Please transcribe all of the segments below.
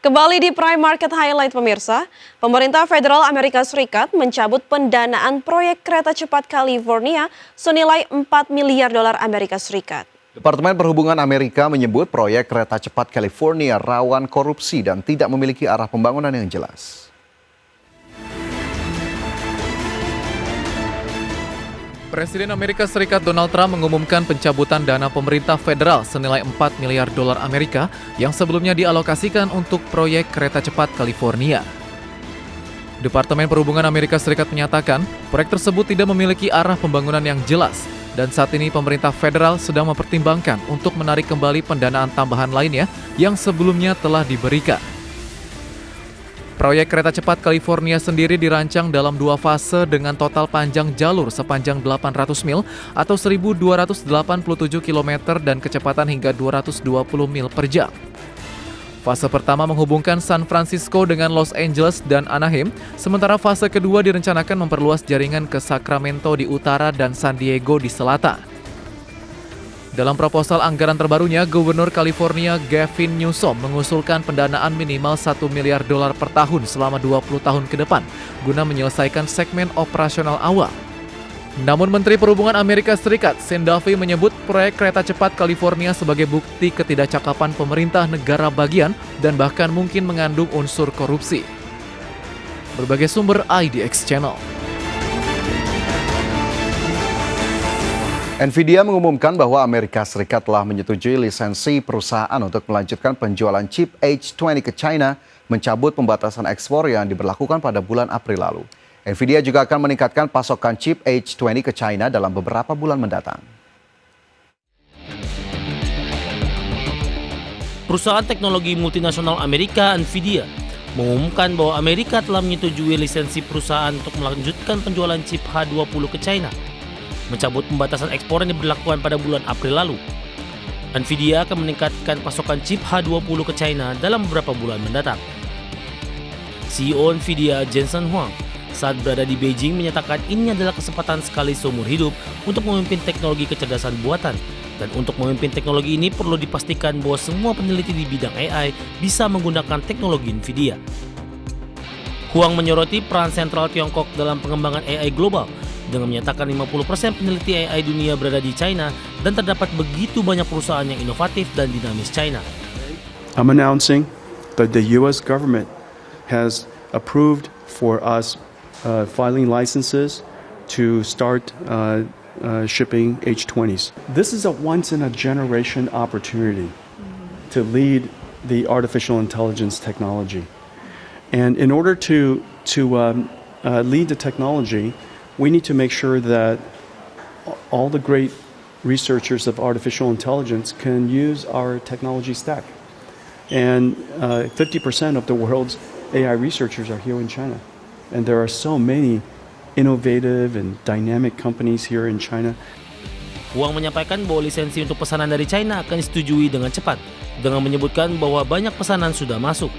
Kembali di Prime Market Highlight pemirsa, pemerintah federal Amerika Serikat mencabut pendanaan proyek kereta cepat California senilai 4 miliar dolar Amerika Serikat. Departemen Perhubungan Amerika menyebut proyek kereta cepat California rawan korupsi dan tidak memiliki arah pembangunan yang jelas. Presiden Amerika Serikat Donald Trump mengumumkan pencabutan dana pemerintah federal senilai 4 miliar dolar Amerika yang sebelumnya dialokasikan untuk proyek kereta cepat California. Departemen Perhubungan Amerika Serikat menyatakan proyek tersebut tidak memiliki arah pembangunan yang jelas dan saat ini pemerintah federal sedang mempertimbangkan untuk menarik kembali pendanaan tambahan lainnya yang sebelumnya telah diberikan. Proyek kereta cepat California sendiri dirancang dalam 2 fase dengan total panjang jalur sepanjang 800 mil atau 1.287 km dan kecepatan hingga 220 mil per jam. Fase pertama menghubungkan San Francisco dengan Los Angeles dan Anaheim, sementara fase kedua direncanakan memperluas jaringan ke Sacramento di utara dan San Diego di selatan. Dalam proposal anggaran terbarunya, Gubernur California Gavin Newsom mengusulkan pendanaan minimal 1 miliar dolar per tahun selama 20 tahun ke depan guna menyelesaikan segmen operasional awal. Namun Menteri Perhubungan Amerika Serikat Sean Duffy menyebut proyek kereta cepat California sebagai bukti ketidakcakapan pemerintah negara bagian dan bahkan mungkin mengandung unsur korupsi. Berbagai sumber IDX Channel. Nvidia mengumumkan bahwa Amerika Serikat telah menyetujui lisensi perusahaan untuk melanjutkan penjualan chip H20 ke China, mencabut pembatasan ekspor yang diberlakukan pada bulan April lalu. Nvidia juga akan meningkatkan pasokan chip H20 ke China dalam beberapa bulan mendatang. Perusahaan teknologi multinasional Amerika, Nvidia, mengumumkan bahwa Amerika telah menyetujui lisensi perusahaan untuk melanjutkan penjualan chip H20 ke China, mencabut pembatasan ekspor yang diberlakukan pada bulan April lalu. Nvidia akan meningkatkan pasokan chip H20 ke China dalam beberapa bulan mendatang. CEO Nvidia Jensen Huang saat berada di Beijing menyatakan ini adalah kesempatan sekali seumur hidup untuk memimpin teknologi kecerdasan buatan, dan untuk memimpin teknologi ini perlu dipastikan bahwa semua peneliti di bidang AI bisa menggunakan teknologi Nvidia. Huang menyoroti peran sentral Tiongkok dalam pengembangan AI global dengan menyatakan 50% peneliti AI dunia berada di China dan terdapat begitu banyak perusahaan yang inovatif dan dinamis China. I'm announcing that the U.S. government has approved for us filing licenses to start shipping H20s. This is a once-in-a-generation opportunity to lead the artificial intelligence technology. And in order to lead the technology, we need to make sure that all the great researchers of artificial intelligence can use our technology stack. And 50% of the world's AI researchers are here in China. And there are so many innovative and dynamic companies here in China. Huang menyampaikan bahwa lisensi untuk pesanan dari China akan disetujui dengan cepat, dengan menyebutkan bahwa banyak pesanan sudah masuk.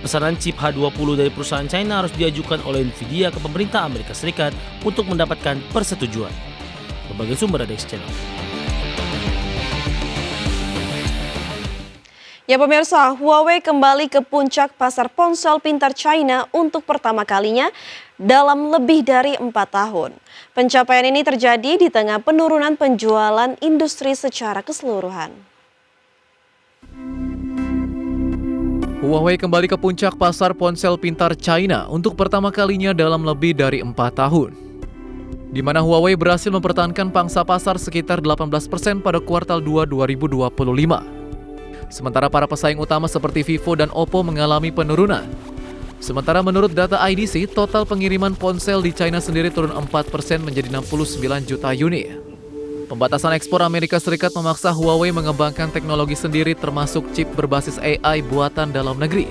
Pesanan chip H20 dari perusahaan China harus diajukan oleh Nvidia ke pemerintah Amerika Serikat untuk mendapatkan persetujuan. Berbagai sumber ada di channel. Ya pemirsa, Huawei kembali ke puncak pasar ponsel pintar China untuk pertama kalinya dalam lebih dari 4 tahun. Pencapaian ini terjadi di tengah penurunan penjualan industri secara keseluruhan. Huawei kembali ke puncak pasar ponsel pintar China untuk pertama kalinya dalam lebih dari 4 tahun. Di mana Huawei berhasil mempertahankan pangsa pasar sekitar 18% pada kuartal 2 2025. Sementara para pesaing utama seperti Vivo dan Oppo mengalami penurunan. Sementara menurut data IDC, total pengiriman ponsel di China sendiri turun 4% menjadi 69 juta unit. Pembatasan ekspor Amerika Serikat memaksa Huawei mengembangkan teknologi sendiri termasuk chip berbasis AI buatan dalam negeri.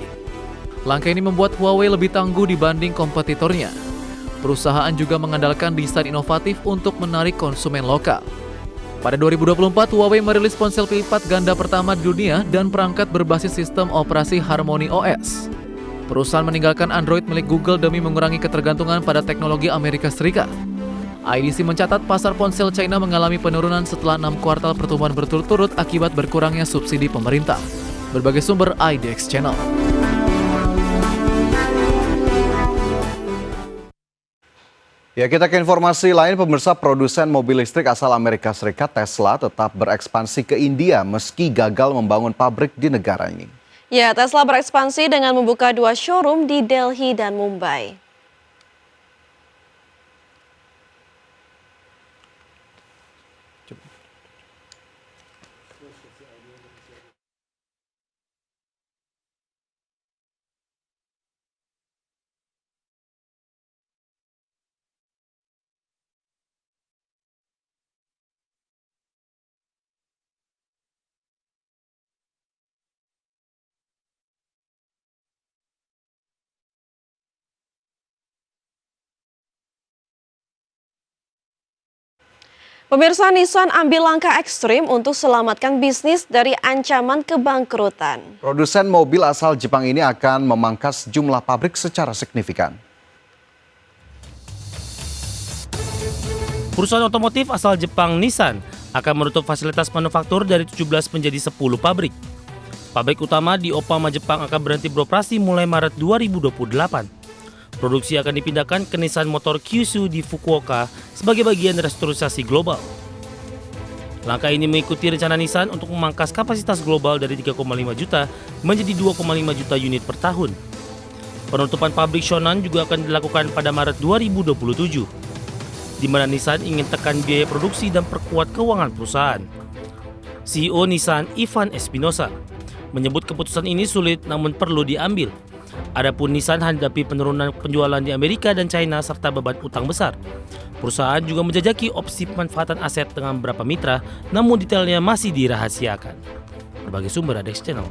Langkah ini membuat Huawei lebih tangguh dibanding kompetitornya. Perusahaan juga mengandalkan desain inovatif untuk menarik konsumen lokal. Pada 2024, Huawei merilis ponsel lipat ganda pertama di dunia dan perangkat berbasis sistem operasi Harmony OS. Perusahaan meninggalkan Android milik Google demi mengurangi ketergantungan pada teknologi Amerika Serikat. IDC mencatat pasar ponsel China mengalami penurunan setelah 6 kuartal pertumbuhan berturut-turut akibat berkurangnya subsidi pemerintah. Berbagai sumber IDX Channel. Ya, kita ke informasi lain. Pemirsa, produsen mobil listrik asal Amerika Serikat Tesla tetap berekspansi ke India meski gagal membangun pabrik di negara ini. Ya, Tesla berekspansi dengan membuka 2 showroom di Delhi dan Mumbai. Pemirsa, Nissan ambil langkah ekstrim untuk selamatkan bisnis dari ancaman kebangkrutan. Produsen mobil asal Jepang ini akan memangkas jumlah pabrik secara signifikan. Perusahaan otomotif asal Jepang Nissan akan menutup fasilitas manufaktur dari 17 menjadi 10 pabrik. Pabrik utama di Oppama, Jepang akan berhenti beroperasi mulai Maret 2028. Produksi akan dipindahkan ke Nissan Motor Kyushu di Fukuoka sebagai bagian restrukturisasi global. Langkah ini mengikuti rencana Nissan untuk memangkas kapasitas global dari 3,5 juta menjadi 2,5 juta unit per tahun. Penutupan pabrik Shonan juga akan dilakukan pada Maret 2027, di mana Nissan ingin tekan biaya produksi dan perkuat keuangan perusahaan. CEO Nissan Ivan Espinosa menyebut keputusan ini sulit namun perlu diambil. Adapun Nissan hadapi penurunan penjualan di Amerika dan China serta beban utang besar. Perusahaan juga menjajaki opsi pemanfaatan aset dengan beberapa mitra, namun detailnya masih dirahasiakan. Berbagai sumber ada Channel.